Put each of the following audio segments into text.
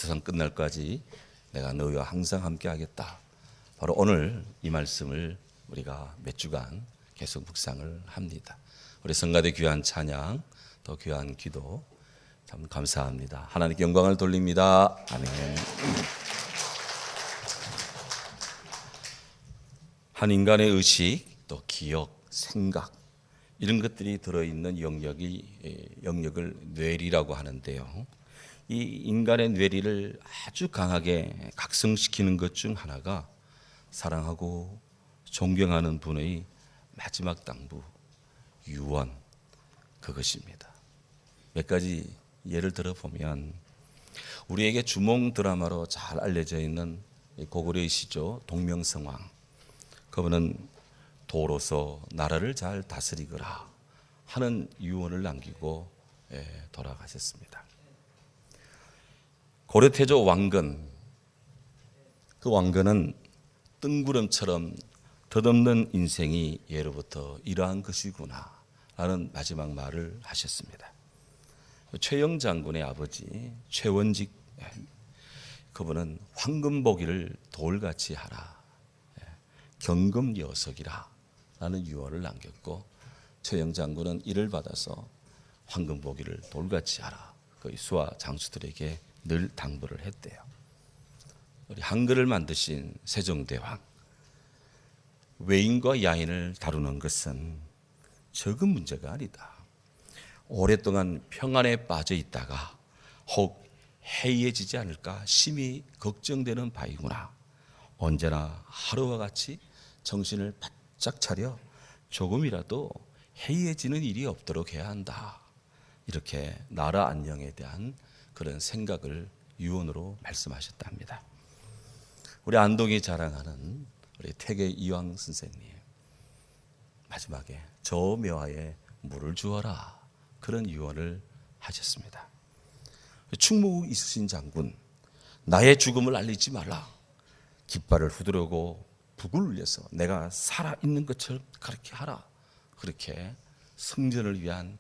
세상 끝날까지 내가 너희와 항상 함께 하겠다. 바로 오늘 이 말씀을 우리가 몇 주간 계속 묵상을 합니다. 우리 성가대 귀한 찬양, 또 귀한 기도 참 감사합니다. 하나님께 영광을 돌립니다. 아멘. 한 인간의 의식, 또 기억, 생각 이런 것들이 들어있는 영역을 뇌리라고 하는데요. 이 인간의 뇌리를 아주 강하게 각성시키는 것 중 하나가 사랑하고 존경하는 분의 마지막 당부, 유언, 그것입니다. 몇 가지 예를 들어보면 우리에게 주몽 드라마로 잘 알려져 있는 고구려의 시조 동명성왕, 그분은 도로서 나라를 잘 다스리거라 하는 유언을 남기고 돌아가셨습니다. 고려태조 왕건, 그 왕건은 뜬구름처럼 덧없는 인생이 예로부터 이러한 것이구나 라는 마지막 말을 하셨습니다. 최영 장군의 아버지 최원직, 그분은 황금보기를 돌같이 하라, 경금여석이라 라는 유언을 남겼고, 최영 장군은 이를 받아서 황금보기를 돌같이 하라 그 수하 장수들에게 늘 당부를 했대요. 우리 한글을 만드신 세종대왕, 외인과 야인을 다루는 것은 적은 문제가 아니다. 오랫동안 평안에 빠져 있다가 혹 해이해지지 않을까 심히 걱정되는 바이구나. 언제나 하루와 같이 정신을 바짝 차려 조금이라도 해이해지는 일이 없도록 해야 한다. 이렇게 나라 안녕에 대한 그런 생각을 유언으로 말씀하셨답니다. 우리 안동이 자랑하는 우리 태계 이황 선생님, 마지막에 저 묘하에 물을 주어라 그런 유언을 하셨습니다. 충무 이수신 장군, 나의 죽음을 알리지 말라. 깃발을 후두르고 북을 울려서 내가 살아있는 것처럼 그렇게 하라. 그렇게 승전을 위한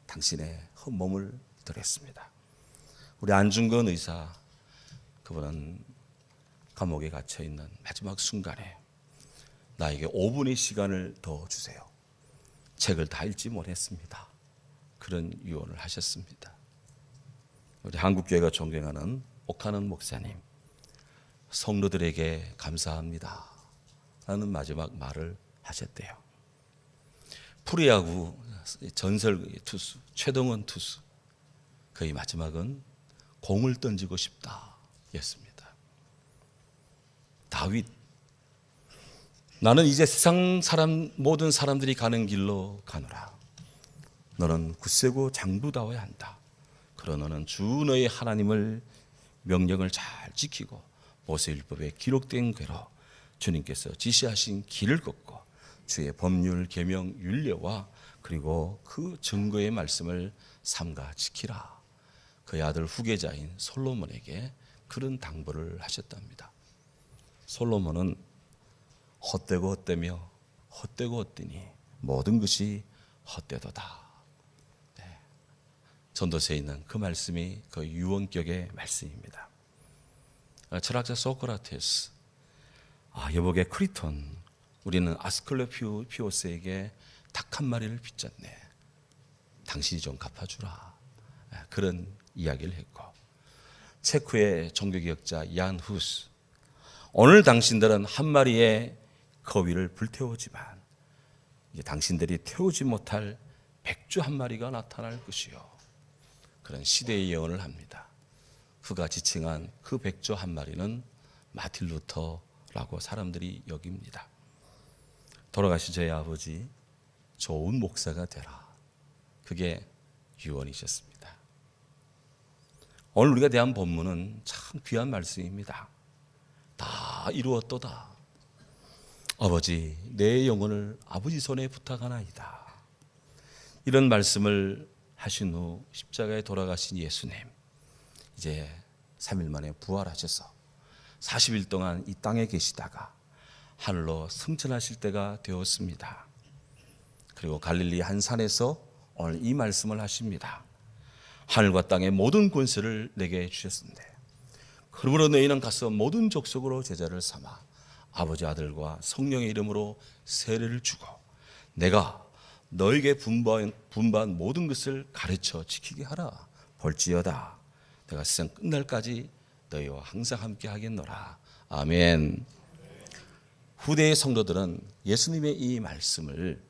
당신의 헌몸을 드렸습니다. 우리 안중근 의사, 그분은 감옥에 갇혀있는 마지막 순간에 나에게 5분의 시간을 더 주세요. 책을 다 읽지 못했습니다. 그런 유언을 하셨습니다. 우리 한국교회가 존경하는 옥하는 목사님, 성도들에게 감사합니다 라는 마지막 말을 하셨대요. 프로야구 전설 투수 최동원 투수, 그의 마지막은 공을 던지고 싶다 였습니다. 다윗, 나는 이제 세상 모든 사람들이 가는 길로 가노라. 너는 굳세고 장부다워야 한다. 그러나 너는 주 너의 하나님을 명령을 잘 지키고 모세율법에 기록된 괴로 주님께서 지시하신 길을 걷고 주의 법률, 계명, 율례와 그리고 그 증거의 말씀을 삼가 지키라. 그의 아들 후계자인 솔로몬에게 그런 당부를 하셨답니다. 솔로몬은 헛되고 헛되며 헛되고 헛되니 모든 것이 헛되도다. 전도서에 있는 그 말씀이 그 유언격의 말씀입니다. 철학자 소크라테스, 여복의 크리톤, 우리는 아스클레피오스에게 닭 한 마리를 빚졌네. 당신이 좀 갚아주라. 그런 이야기를 했고, 체코의 종교개혁자 얀 후스, 오늘 당신들은 한 마리의 거위를 불태우지만 이제 당신들이 태우지 못할 백주 한 마리가 나타날 것이요. 그런 시대의 예언을 합니다. 그가 지칭한 그 백주 한 마리는 마틴 루터라고 사람들이 여깁니다. 돌아가신 저희 아버지, 좋은 목사가 되라. 그게 유언이셨습니다. 오늘 우리가 대한 본문은 참 귀한 말씀입니다. 다 이루었도다. 아버지, 내 영혼을 아버지 손에 부탁하나이다. 이런 말씀을 하신 후 십자가에 돌아가신 예수님, 이제 3일 만에 부활하셔서 40일 동안 이 땅에 계시다가 하늘로 승천하실 때가 되었습니다. 그리고 갈릴리 한 산에서 오늘 이 말씀을 하십니다. 하늘과 땅의 모든 권세를 내게 주셨는데 그러므로 너희는 가서 모든 족속으로 제자를 삼아 아버지 아들과 성령의 이름으로 세례를 주고 내가 너에게 분부한 모든 것을 가르쳐 지키게 하라. 볼지어다 내가 세상 끝날까지 너희와 항상 함께 하겠노라. 아멘. 후대의 성도들은 예수님의 이 말씀을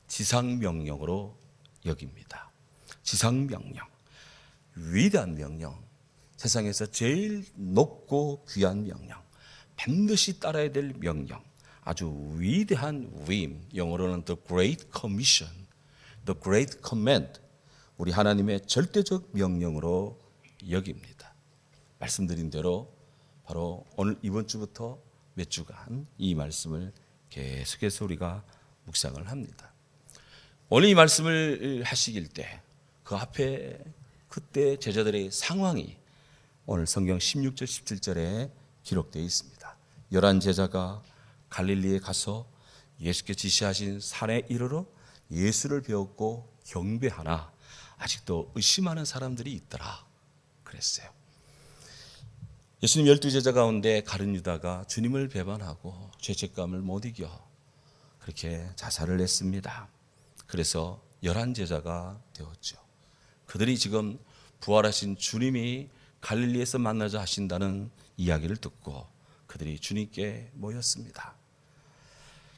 지상명령으로 여깁니다. 지상명령, 위대한 명령, 세상에서 제일 높고 귀한 명령, 반드시 따라야 될 명령, 아주 위대한 위임, 영어로는 The Great Commission, The Great Command, 우리 하나님의 절대적 명령으로 여깁니다. 말씀드린 대로 바로 오늘 이번 주부터 몇 주간 이 말씀을 계속해서 우리가 묵상을 합니다. 오늘 이 말씀을 하시길 때 그 앞에 그때 제자들의 상황이 오늘 성경 16절 17절에 기록되어 있습니다. 11 제자가 갈릴리에 가서 예수께 지시하신 산에 이르러 예수를 배웠고 경배하나 아직도 의심하는 사람들이 있더라 그랬어요. 예수님 12제자 가운데 가룟 유다가 주님을 배반하고 죄책감을 못 이겨 그렇게 자살을 했습니다. 그래서 11제자가 되었죠. 그들이 지금 부활하신 주님이 갈릴리에서 만나자 하신다는 이야기를 듣고 그들이 주님께 모였습니다.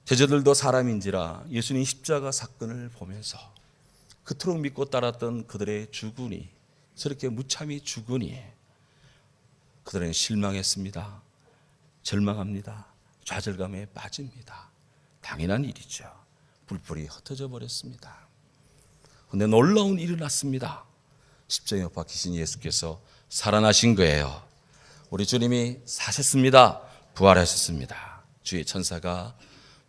제자들도 사람인지라 예수님 십자가 사건을 보면서 그토록 믿고 따랐던 그들의 주군이 저렇게 무참히 죽으니 그들은 실망했습니다. 절망합니다. 좌절감에 빠집니다. 당연한 일이죠. 불불이 흩어져 버렸습니다. 그런데 놀라운 일이 났습니다. 십자가에 못 박히신 예수께서 살아나신 거예요. 우리 주님이 사셨습니다. 부활하셨습니다. 주의 천사가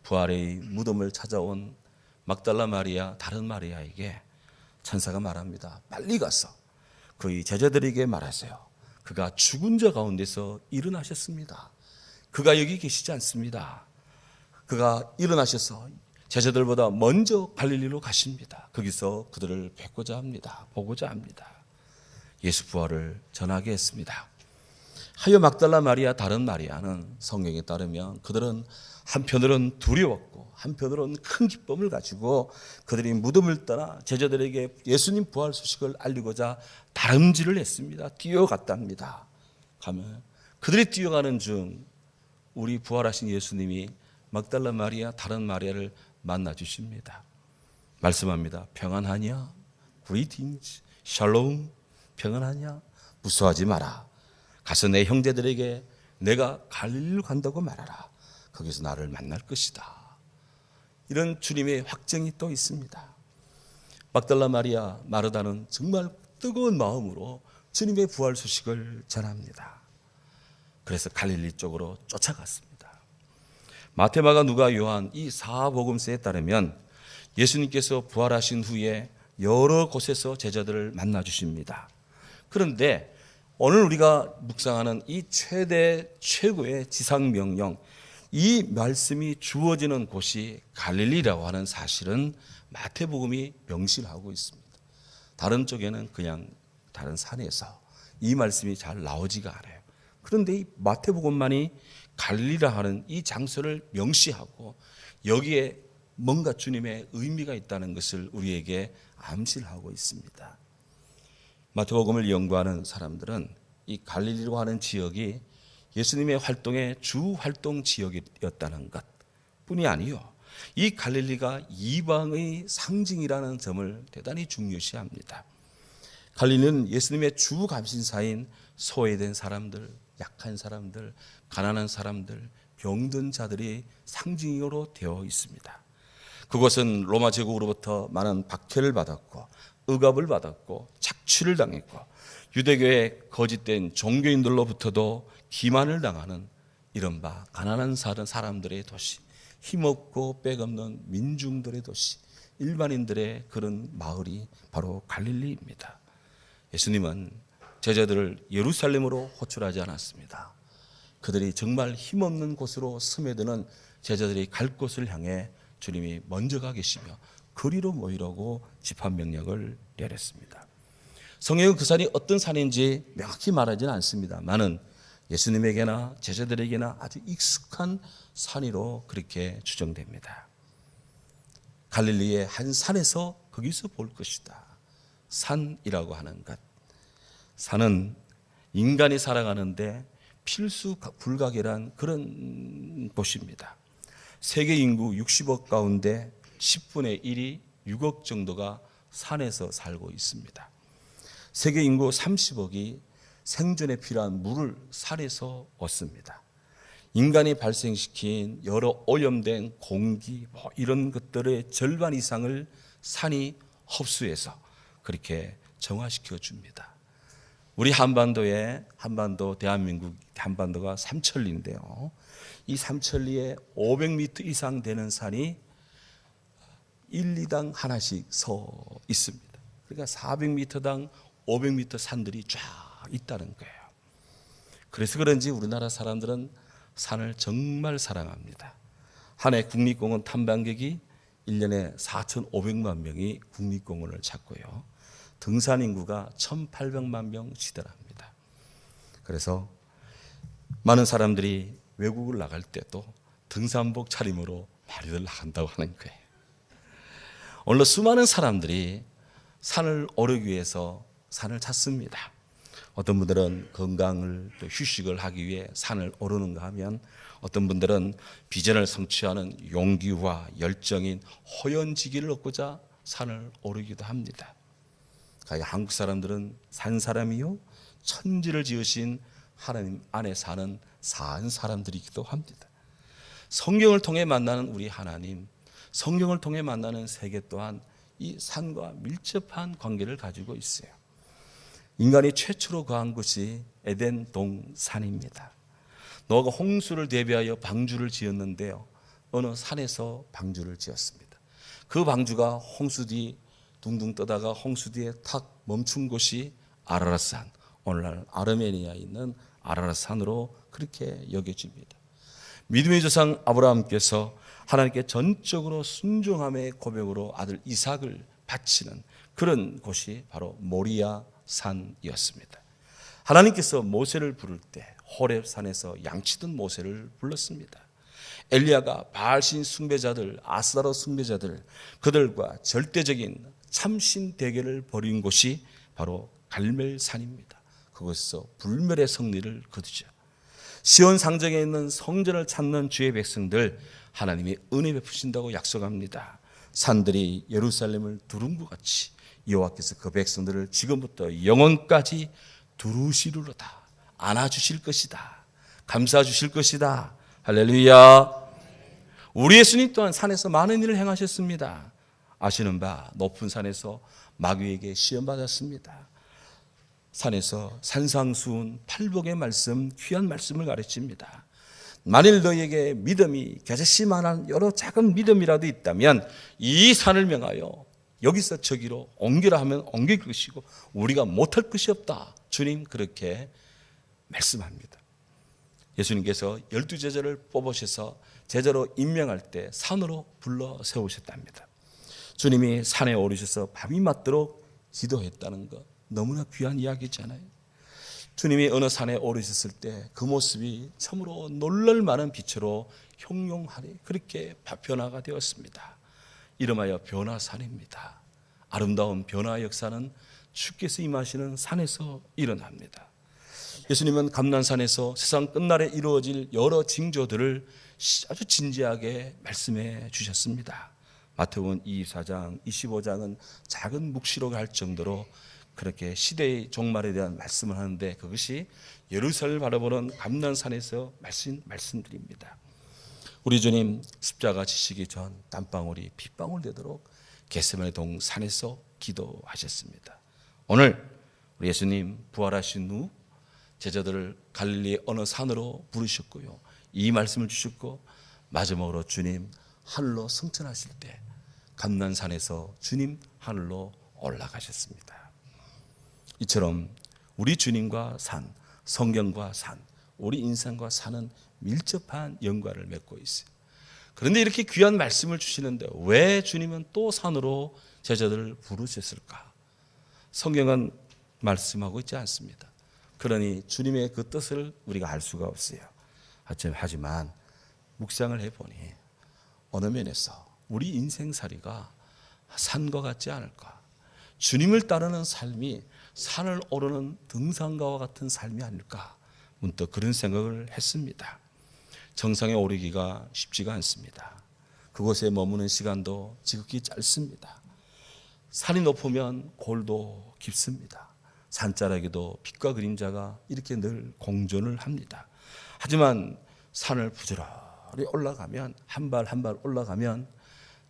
부활의 무덤을 찾아온 막달라 마리아, 다른 마리아에게 천사가 말합니다. 빨리 가서 그의 제자들에게 말하세요. 그가 죽은 자 가운데서 일어나셨습니다. 그가 여기 계시지 않습니다. 그가 일어나셔서 제자들보다 먼저 갈릴리로 가십니다. 거기서 그들을 뵙고자 합니다. 보고자 합니다. 예수 부활을 전하게 했습니다. 하여 막달라 마리아, 다른 마리아는 성경에 따르면 그들은 한편으로는 두려웠고 한편으로는 큰 기쁨을 가지고 그들이 무덤을 떠나 제자들에게 예수님 부활 소식을 알리고자 다름질을 했습니다. 뛰어갔답니다. 가면 그들이 뛰어가는 중 우리 부활하신 예수님이 막달라 마리아, 다른 마리아를 만나 주십니다. 말씀합니다. 평안하냐? Greetings, Shalom. 평안하냐? 무서워하지 마라. 가서 내 형제들에게 내가 갈릴리로 간다고 말하라. 거기서 나를 만날 것이다. 이런 주님의 확정이 또 있습니다. 막달라 마리아, 마르다는 정말 뜨거운 마음으로 주님의 부활 소식을 전합니다. 그래서 갈릴리 쪽으로 쫓아갔습니다. 마태마가 누가 요한 이 사복음서에 따르면 예수님께서 부활하신 후에 여러 곳에서 제자들을 만나 주십니다. 그런데 오늘 우리가 묵상하는 이 최고의 지상명령, 이 말씀이 주어지는 곳이 갈릴리라고 하는 사실은 마태복음이 명시하고 있습니다. 다른 쪽에는 그냥 다른 산에서 이 말씀이 잘 나오지가 않아요. 그런데 이 마태복음만이 갈릴리라 하는 이 장소를 명시하고 여기에 뭔가 주님의 의미가 있다는 것을 우리에게 암시를 하고 있습니다. 마태복음을 연구하는 사람들은 이 갈릴리라고 하는 지역이 예수님의 활동의 주 활동 지역이었다는 것 뿐이 아니요, 이 갈릴리가 이방의 상징이라는 점을 대단히 중요시합니다. 갈릴리는 예수님의 주 감신사인 소외된 사람들, 약한 사람들, 가난한 사람들, 병든 자들이 상징으로 되어 있습니다. 그곳은 로마 제국으로부터 많은 박해를 받았고 억압을 받았고 착취를 당했고 유대교의 거짓된 종교인들로부터도 기만을 당하는 이른바 가난한 사람들의 도시, 힘없고 빽없는 민중들의 도시, 일반인들의 그런 마을이 바로 갈릴리입니다. 예수님은 제자들을 예루살렘으로 호출하지 않았습니다. 그들이 정말 힘없는 곳으로 스며드는 제자들이 갈 곳을 향해 주님이 먼저 가 계시며 거리로 모이라고 집합명령을 내렸습니다. 성경은 그 산이 어떤 산인지 명확히 말하지는 않습니다만은 예수님에게나 제자들에게나 아주 익숙한 산으로 그렇게 추정됩니다. 갈릴리의 한 산에서 거기서 볼 것이다. 산이라고 하는 것. 산은 인간이 살아가는데 필수 불가결한 그런 곳입니다. 세계 인구 60억 가운데 10분의 1이 6억 정도가 산에서 살고 있습니다. 세계 인구 30억이 생존에 필요한 물을 산에서 얻습니다. 인간이 발생시킨 여러 오염된 공기 이런 것들의 절반 이상을 산이 흡수해서 그렇게 정화시켜 줍니다. 우리 한반도 대한민국 한반도가 삼천리인데요. 이 삼천리에 500m 이상 되는 산이 1, 2당 하나씩 서 있습니다. 그러니까 400m당 500m 산들이 쫙 있다는 거예요. 그래서 그런지 우리나라 사람들은 산을 정말 사랑합니다. 한 해 국립공원 탐방객이 1년에 4,500만 명이 국립공원을 찾고요. 등산 인구가 1,800만 명 시달합니다. 그래서 많은 사람들이 외국을 나갈 때도 등산복 차림으로 많이들 나간다고 하는 거예요. 오늘 수많은 사람들이 산을 오르기 위해서 산을 찾습니다. 어떤 분들은 건강을 또 휴식을 하기 위해 산을 오르는가 하면 어떤 분들은 비전을 성취하는 용기와 열정인 호연지기를 얻고자 산을 오르기도 합니다. 한국 사람들은 산 사람이요 천지를 지으신 하나님 안에 사는 산 사람들이기도 합니다. 성경을 통해 만나는 우리 하나님, 성경을 통해 만나는 세계 또한 이 산과 밀접한 관계를 가지고 있어요. 인간이 최초로 거한 곳이 에덴 동산입니다. 노아가 홍수를 대비하여 방주를 지었는데요. 어느 산에서 방주를 지었습니다. 그 방주가 홍수 뒤 둥둥 떠다가 홍수 뒤에 탁 멈춘 곳이 아라랏산, 오늘날 아르메니아에 있는 아라랏산으로 그렇게 여겨집니다. 믿음의 조상 아브라함께서 하나님께 전적으로 순종함의 고백으로 아들 이삭을 바치는 그런 곳이 바로 모리아 산이었습니다. 하나님께서 모세를 부를 때 호렙산에서 양치던 모세를 불렀습니다. 엘리야가 바알신 숭배자들, 아스타롯 숭배자들 그들과 절대적인 참신 대결을 벌인 곳이 바로 갈멜산입니다. 그곳에서 불멸의 승리를 거두죠. 시온 상정에 있는 성전을 찾는 주의 백성들 하나님이 은혜 베푸신다고 약속합니다. 산들이 예루살렘을 두른 것 같이 여호와께서 그 백성들을 지금부터 영원까지 두루시리로다 안아주실 것이다. 감싸주실 것이다. 할렐루야. 우리 예수님 또한 산에서 많은 일을 행하셨습니다. 아시는 바 높은 산에서 마귀에게 시험받았습니다. 산에서 산상수훈 팔복의 말씀 귀한 말씀을 가르칩니다. 만일 너희에게 믿음이 겨자씨만한 여러 작은 믿음이라도 있다면 이 산을 명하여 여기서 저기로 옮기라 하면 옮길 것이고 우리가 못할 것이 없다. 주님 그렇게 말씀합니다. 예수님께서 12제자를 뽑으셔서 제자로 임명할 때 산으로 불러 세우셨답니다. 주님이 산에 오르셔서 밤이 맞도록 기도했다는 것 너무나 귀한 이야기잖아요. 주님이 어느 산에 오르셨을 때 그 모습이 참으로 놀랄 만한 빛으로 형용하리 그렇게 변화가 되었습니다. 이름하여 변화산입니다. 아름다운 변화 역사는 주께서 임하시는 산에서 일어납니다. 예수님은 감난산에서 세상 끝날에 이루어질 여러 징조들을 아주 진지하게 말씀해 주셨습니다. 마태복음 24장, 25장은 작은 묵시록을 할 정도로 그렇게 시대의 종말에 대한 말씀을 하는데 그것이 예루살렘을 바라보는 감난산에서 말씀드립니다. 우리 주님 십자가 지시기 전 땀방울이 핏방울 되도록 겟세마네 동산에서 기도하셨습니다. 오늘 우리 예수님 부활하신 후 제자들을 갈릴리 어느 산으로 부르셨고요. 이 말씀을 주셨고 마지막으로 주님 하늘로 승천하실 때 감난산에서 주님 하늘로 올라가셨습니다. 이처럼 우리 주님과 산, 성경과 산, 우리 인생과 산은 밀접한 연관을 맺고 있어요. 그런데 이렇게 귀한 말씀을 주시는데 왜 주님은 또 산으로 제자들을 부르셨을까? 성경은 말씀하고 있지 않습니다. 그러니 주님의 그 뜻을 우리가 알 수가 없어요. 하지만 묵상을 해보니 어느 면에서 우리 인생살이가 산과 같지 않을까. 주님을 따르는 삶이 산을 오르는 등산가와 같은 삶이 아닐까. 문득 그런 생각을 했습니다. 정상에 오르기가 쉽지가 않습니다. 그곳에 머무는 시간도 지극히 짧습니다. 산이 높으면 골도 깊습니다. 산자락에도 빛과 그림자가 이렇게 늘 공존을 합니다. 하지만 산을 부지런히 올라가면 한 발 한 발 올라가면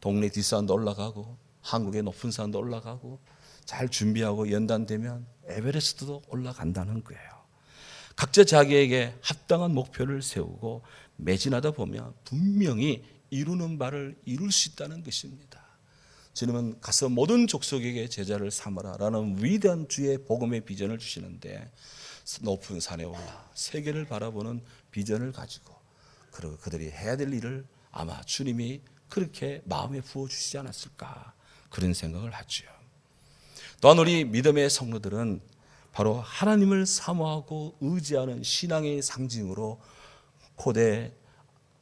동네 뒷산도 올라가고 한국의 높은 산도 올라가고 잘 준비하고 연단되면 에베레스트도 올라간다는 거예요. 각자 자기에게 합당한 목표를 세우고 매진하다 보면 분명히 이루는 바를 이룰 수 있다는 것입니다. 주님은 가서 모든 족속에게 제자를 삼아라 라는 위대한 주의 복음의 비전을 주시는데 높은 산에 올라 세계를 바라보는 비전을 가지고 그리고 그들이 해야 될 일을 아마 주님이 그렇게 마음에 부어주시지 않았을까 그런 생각을 하죠. 또한 우리 믿음의 성도들은 바로 하나님을 사모하고 의지하는 신앙의 상징으로 고대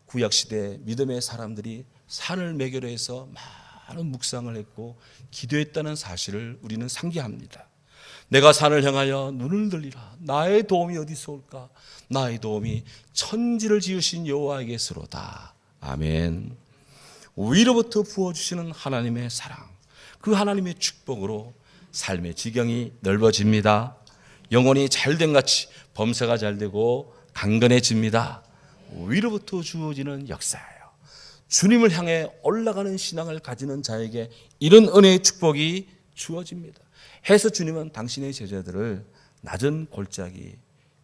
구약시대 믿음의 사람들이 산을 매개로 해서 많은 묵상을 했고 기도했다는 사실을 우리는 상기합니다. 내가 산을 향하여 눈을 들리라. 나의 도움이 어디서 올까? 나의 도움이 천지를 지으신 여호와에게서로다. 아멘. 위로부터 부어주시는 하나님의 사랑, 그 하나님의 축복으로 삶의 지경이 넓어집니다. 영혼이 잘된 같이 범사가 잘되고 강건해집니다. 위로부터 주어지는 역사예요. 주님을 향해 올라가는 신앙을 가지는 자에게 이런 은혜의 축복이 주어집니다. 해서 주님은 당신의 제자들을 낮은 골짜기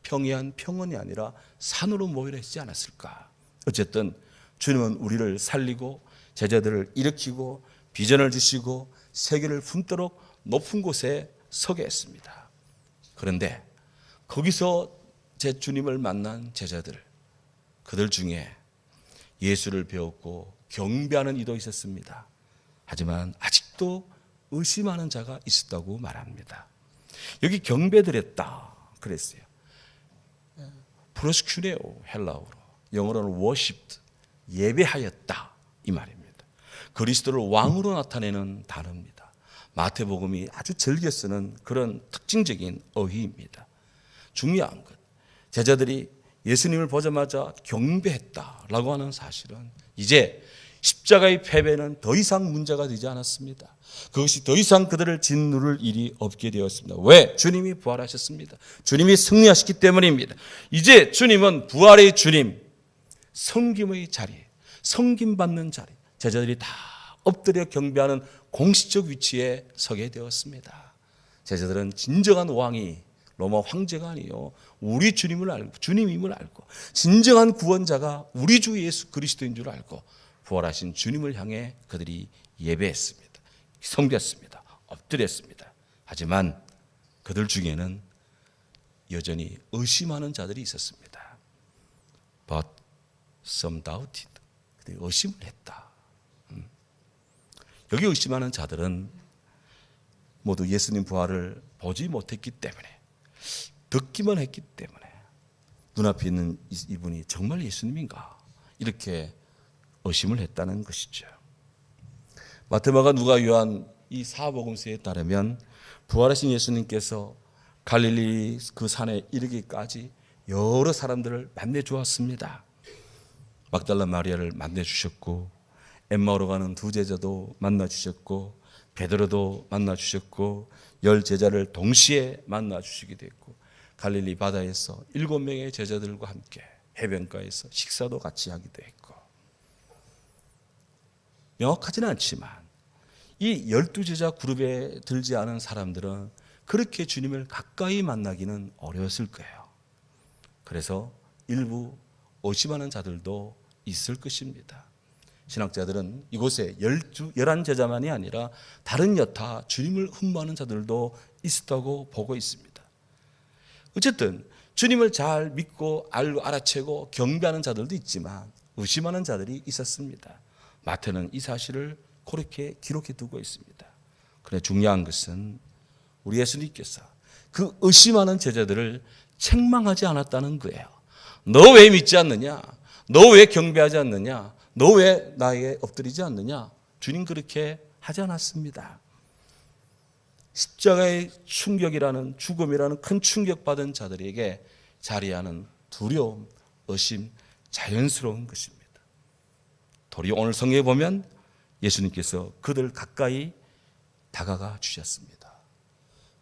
평이한 평원이 아니라 산으로 모이라 했지 않았을까. 어쨌든 주님은 우리를 살리고 제자들을 일으키고 비전을 주시고 세계를 품도록 높은 곳에 서게 했습니다. 그런데 거기서 제 주님을 만난 제자들, 그들 중에 예수를 배웠고 경배하는 이도 있었습니다. 하지만 아직도 의심하는 자가 있었다고 말합니다. 여기 경배드렸다 그랬어요. 프로스큐네오 헬라어로, 영어로는 worshipped, 예배하였다 이 말입니다. 그리스도를 왕으로 나타내는 단어입니다. 마태복음이 아주 즐겨 쓰는 그런 특징적인 어휘입니다. 중요한 것, 제자들이 예수님을 보자마자 경배했다라고 하는 사실은 이제 십자가의 패배는 더 이상 문제가 되지 않았습니다. 그것이 더 이상 그들을 짓누를 일이 없게 되었습니다. 왜? 주님이 부활하셨습니다. 주님이 승리하셨기 때문입니다. 이제 주님은 부활의 주님, 섬김의 자리, 섬김받는 자리, 제자들이 다 엎드려 경배하는 공식적 위치에 서게 되었습니다. 제자들은 진정한 왕이 로마 황제가 아니요 우리 주님을 알고 주님임을 알고 진정한 구원자가 우리 주 예수 그리스도인 줄 알고 부활하신 주님을 향해 그들이 예배했습니다. 섬겼습니다. 엎드렸습니다. 하지만 그들 중에는 여전히 의심하는 자들이 있었습니다. But some doubted. 그들이 의심을 했다. 여기 의심하는 자들은 모두 예수님 부활을 보지 못했기 때문에, 듣기만 했기 때문에 눈앞에 있는 이분이 정말 예수님인가 이렇게 의심을 했다는 것이죠. 마태마가 누가 요한 이 사복음서에 따르면 부활하신 예수님께서 갈릴리 그 산에 이르기까지 여러 사람들을 만나 주었습니다. 막달라 마리아를 만나 주셨고 엠마오로 가는 두 제자도 만나 주셨고 베드로도 만나 주셨고 10 제자를 동시에 만나 주시기도 했고 갈릴리 바다에서 7명의 제자들과 함께 해변가에서 식사도 같이 하기도 했고 명확하지는 않지만 이 12제자 그룹에 들지 않은 사람들은 그렇게 주님을 가까이 만나기는 어려웠을 거예요. 그래서 일부 의심하는 자들도 있을 것입니다. 신학자들은 이곳에 11제자만이 아니라 다른 여타 주님을 흠모하는 자들도 있었다고 보고 있습니다. 어쨌든 주님을 잘 믿고 알고 알아채고 경배하는 자들도 있지만 의심하는 자들이 있었습니다. 마태는 이 사실을 그렇게 기록해 두고 있습니다. 그런데 중요한 것은 우리 예수님께서 그 의심하는 제자들을 책망하지 않았다는 거예요. 너 왜 믿지 않느냐? 너 왜 경배하지 않느냐? 너 왜 나에게 엎드리지 않느냐? 주님 그렇게 하지 않았습니다. 십자가의 충격이라는, 죽음이라는 큰 충격받은 자들에게 자리하는 두려움, 의심, 자연스러운 것입니다. 도리어 오늘 성경에 보면 예수님께서 그들 가까이 다가가 주셨습니다.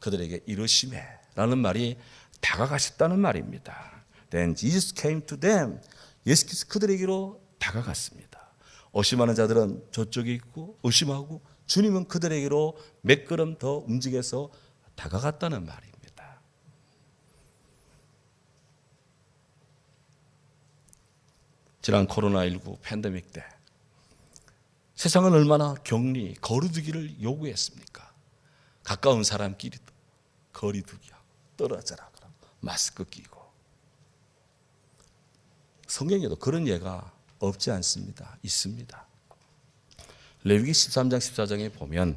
그들에게 이르시매 라는 말이 다가가셨다는 말입니다. Then Jesus came to them. 예수께서 그들에게로 다가갔습니다. 의심하는 자들은 저쪽에 있고 의심하고, 주님은 그들에게로 몇 걸음 더 움직여서 다가갔다는 말입니다. 지난 코로나19 팬데믹 때 세상은 얼마나 격리, 거리두기를 요구했습니까? 가까운 사람끼리도 거리두기하고 떨어져라 그러고 마스크 끼고. 성경에도 그런 예가 없지 않습니다. 있습니다. 레위기 13장 14장에 보면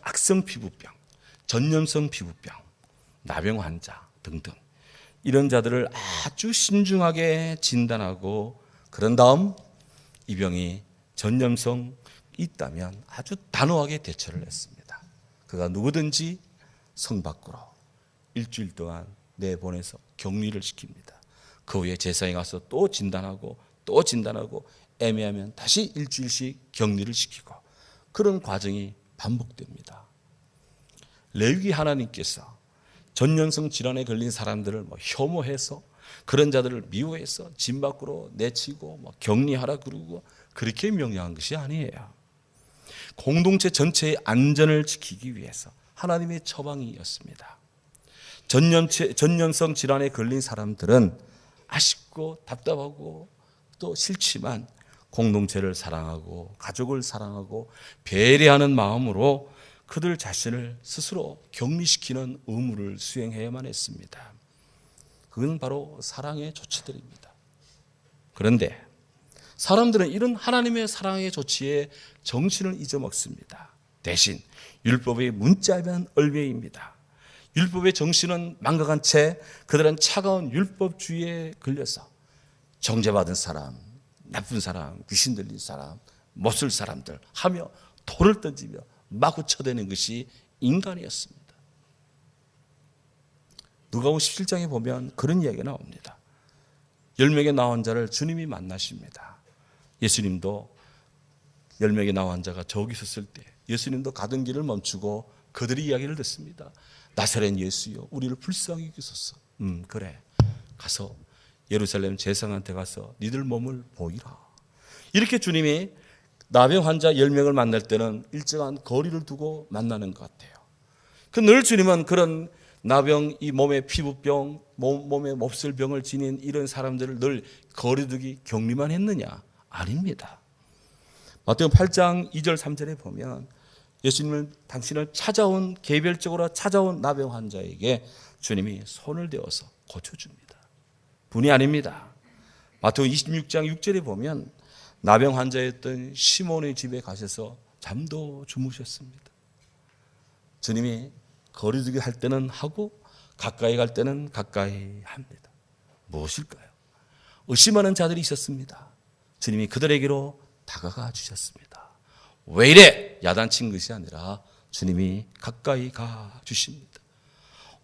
악성 피부병, 전염성 피부병, 나병 환자 등등 이런 자들을 아주 신중하게 진단하고, 그런 다음 이 병이 전염성 있다면 아주 단호하게 대처를 했습니다. 그가 누구든지 성 밖으로 일주일 동안 내보내서 격리를 시킵니다. 그 후에 제사에 가서 또 진단하고 또 진단하고, 애매하면 다시 일주일씩 격리를 시키고, 그런 과정이 반복됩니다. 레위기 하나님께서 전염성 질환에 걸린 사람들을 혐오해서, 그런 자들을 미워해서 진 밖으로 내치고 격리하라 그러고 그렇게 명령한 것이 아니에요. 공동체 전체의 안전을 지키기 위해서 하나님의 처방이었습니다. 전염성 질환에 걸린 사람들은 아쉽고 답답하고 또 싫지만 공동체를 사랑하고 가족을 사랑하고 배려하는 마음으로 그들 자신을 스스로 격리시키는 의무를 수행해야만 했습니다. 그건 바로 사랑의 조치들입니다. 그런데 사람들은 이런 하나님의 사랑의 조치에 정신을 잊어먹습니다. 대신 율법의 문자만 얼베입니다. 율법의 정신은 망각한 채 그들은 차가운 율법주의에 걸려서 정죄받은 사람, 나쁜 사람, 귀신 들린 사람, 못쓸 사람들 하며 돌을 던지며 마구 쳐대는 것이 인간이었습니다. 누가복음 17장에 보면 그런 이야기가 나옵니다. 10명의 나온 자를 주님이 만나십니다. 예수님도 10명의 나온 자가 저기 있었을 때 예수님도 가던 길을 멈추고 그들의 이야기를 듣습니다. 나사렛 예수여, 우리를 불쌍히 여기소서. 그래, 가서 예루살렘 제사장한테 가서 니들 몸을 보이라. 이렇게 주님이 나병 환자 10명을 만날 때는 일정한 거리를 두고 만나는 것 같아요. 늘 주님은 그런 나병, 이 몸에 피부병, 몸에 몹쓸 병을 지닌 이런 사람들을 늘 거리두기 격리만 했느냐? 아닙니다. 마태복음 8장 2절 3절에 보면 예수님은 당신을 찾아온, 개별적으로 찾아온 나병 환자에게 주님이 손을 대어서 고쳐줍니다. 분이 아닙니다. 마태복음 26장 6절에 보면 나병 환자였던 시몬의 집에 가셔서 잠도 주무셨습니다. 주님이 거리두기 할 때는 하고 가까이 갈 때는 가까이 합니다. 무엇일까요? 의심하는 자들이 있었습니다. 주님이 그들에게로 다가가 주셨습니다. 왜 이래? 야단친 것이 아니라 주님이 가까이 가 주십니다.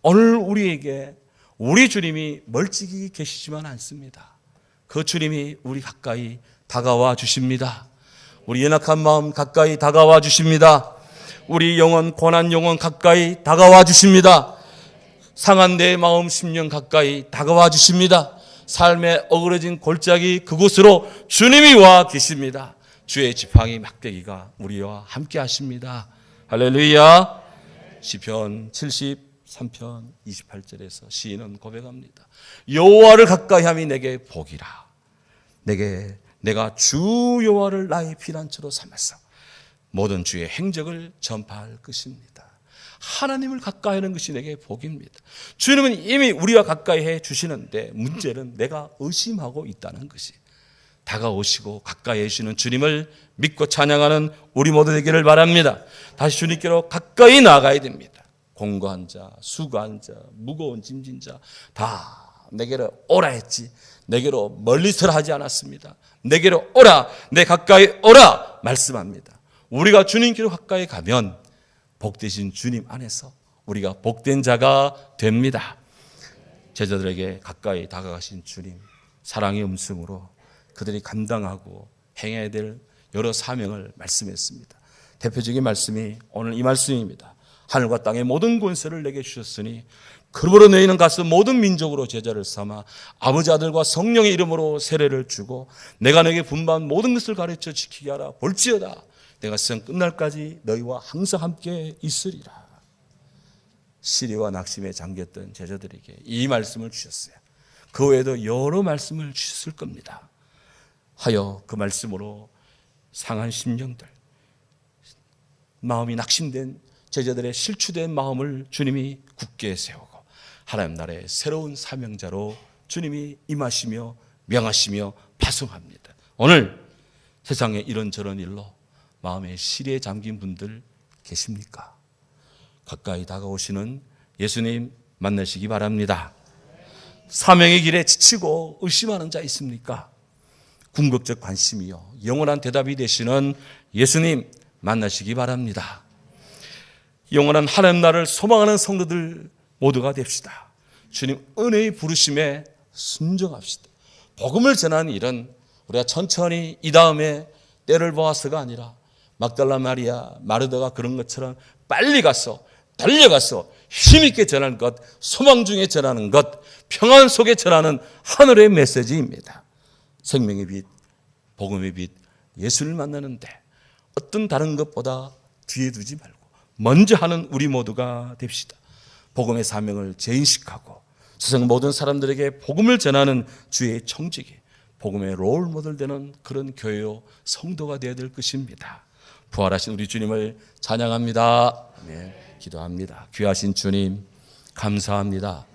오늘 우리에게 우리 주님이 멀찍이 계시지만 않습니다. 그 주님이 우리 가까이 다가와 주십니다. 우리 연약한 마음 가까이 다가와 주십니다. 우리 영혼, 고난 영혼 가까이 다가와 주십니다. 상한 내 마음, 심령 가까이 다가와 주십니다. 삶에 어그러진 골짜기 그곳으로 주님이 와 계십니다. 주의 지팡이 막대기가 우리와 함께 하십니다. 할렐루야. 시편 73편 28절에서 시인은 고백합니다. 여호와를 가까이 함이 내게 복이라. 내가 주 여호와를 나의 피난처로 삼아서 모든 주의 행적을 전파할 것입니다. 하나님을 가까이 하는 것이 내게 복입니다. 주님은 이미 우리와 가까이 해 주시는데 문제는 내가 의심하고 있다는 것이. 다가오시고 가까이 해주시는 주님을 믿고 찬양하는 우리 모두 되기를 바랍니다. 다시 주님께로 가까이 나아가야 됩니다. 공고한 자, 수고한 자, 무거운 짐진 자 다 내게로 오라 했지 내게로 멀리서라 하지 않았습니다. 내게로 오라, 내 가까이 오라 말씀합니다. 우리가 주님께로 가까이 가면 복되신 주님 안에서 우리가 복된 자가 됩니다. 제자들에게 가까이 다가가신 주님, 사랑의 음성으로 그들이 감당하고 행해야 될 여러 사명을 말씀했습니다. 대표적인 말씀이 오늘 이 말씀입니다. 하늘과 땅의 모든 권세를 내게 주셨으니 그러므로 너희는 가서 모든 민족으로 제자를 삼아 아버지 아들과 성령의 이름으로 세례를 주고 내가 너에게 분부한 모든 것을 가르쳐 지키게 하라. 볼지어다 내가 세상 끝날까지 너희와 항상 함께 있으리라. 시리와 낙심에 잠겼던 제자들에게 이 말씀을 주셨어요. 그 외에도 여러 말씀을 주셨을 겁니다. 하여 그 말씀으로 상한 심령들, 마음이 낙심된 제자들의 실추된 마음을 주님이 굳게 세우고 하나님 나라의 새로운 사명자로 주님이 임하시며 명하시며 파송합니다. 오늘 세상에 이런저런 일로 마음의 시리에 잠긴 분들 계십니까? 가까이 다가오시는 예수님 만나시기 바랍니다. 사명의 길에 지치고 의심하는 자 있습니까? 궁극적 관심이요 영원한 대답이 되시는 예수님 만나시기 바랍니다. 영원한 하나님 나라를 소망하는 성도들 모두가 됩시다. 주님 은혜의 부르심에 순종합시다. 복음을 전하는 일은 우리가 천천히 이 다음에 때를 보아서가 아니라 막달라 마리아, 마르다가 그런 것처럼 빨리 가서 달려가서 힘있게 전하는 것, 소망 중에 전하는 것, 평안 속에 전하는 하늘의 메시지입니다. 생명의 빛, 복음의 빛, 예수를 만나는데 어떤 다른 것보다 뒤에 두지 말고 먼저 하는 우리 모두가 됩시다. 복음의 사명을 재인식하고 세상 모든 사람들에게 복음을 전하는 주의 청지기, 복음의 롤 모델 되는 그런 교회요 성도가 되어야 될 것입니다. 부활하신 우리 주님을 찬양합니다. 네, 기도합니다. 귀하신 주님 감사합니다.